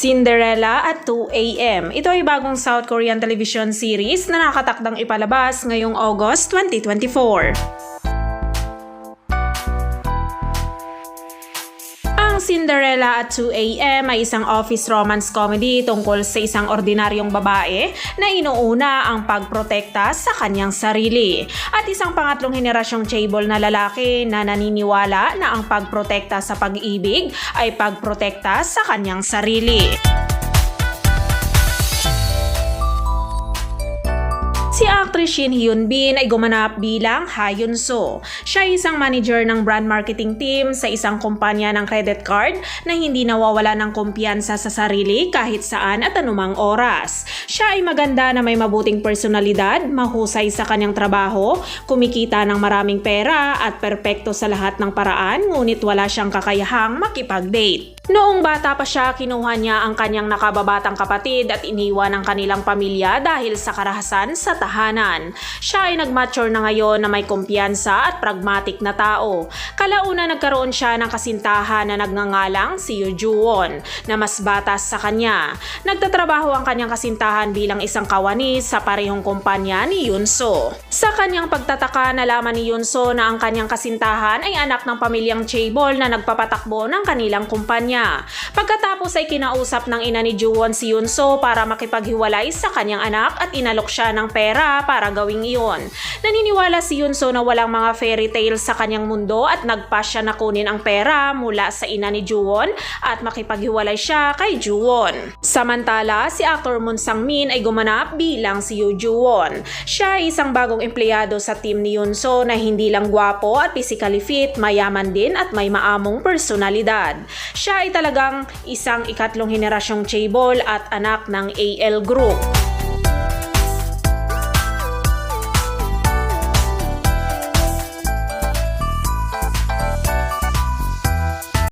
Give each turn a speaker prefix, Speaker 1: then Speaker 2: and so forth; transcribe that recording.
Speaker 1: Cinderella at 2 AM. Ito ay bagong South Korean television series na nakatakdang ipalabas ngayong August 2024. Ang Cinderella at 2 AM ay isang office romance comedy tungkol sa isang ordinaryong babae na inuuna ang pagprotekta sa kanyang sarili at isang pangatlong henerasyong chaebol na lalaki na naniniwala na ang pagprotekta sa pag-ibig ay pagprotekta sa kanyang sarili. Si actress Shin Hyun Bin ay gumanap bilang Ha Yun So. Siya ay isang manager ng brand marketing team sa isang kumpanya ng credit card na hindi nawawala ng kumpiyansa sa sarili kahit saan at anumang oras. Siya ay maganda na may mabuting personalidad, mahusay sa kanyang trabaho, kumikita ng maraming pera at perpekto sa lahat ng paraan, ngunit wala siyang kakayahang makipag-date. Noong bata pa siya, kinuha niya ang kanyang nakababatang kapatid at iniwan ang kanilang pamilya dahil sa karahasan sa tahanan. Siya ay nag-mature na ngayon na may kumpiyansa at pragmatic na tao. Kalauna nagkaroon siya ng kasintahan na nagngangalang si Yoo Joo-won na mas batas sa kanya. Nagtatrabaho ang kanyang kasintahan bilang isang kawani sa parehong kumpanya ni Yoon So. Sa kanyang pagtataka, nalaman ni Yoon So na ang kanyang kasintahan ay anak ng pamilyang chaebol na nagpapatakbo ng kanilang kumpanya. Pagkatapos ay kinausap ng ina ni Joo-won si Yoon So para makipaghiwalay sa kanyang anak at inalok siya ng pera para gawing iyon. Naniniwala si Yoon So na walang mga fairy tale sa kanyang mundo at nagpa siya na kunin ang pera mula sa ina ni Joo-won at makipaghiwalay siya kay Joo-won. Samantala, si actor Moon Sang-min ay gumanap bilang si Yoo Joo-won. Siya ay isang bagong empleyado sa team ni Yoon So na hindi lang gwapo at physically fit, mayaman din at may maamong personalidad. Siya ay talagang isang ikatlong henerasyong chaebol at anak ng AL Group.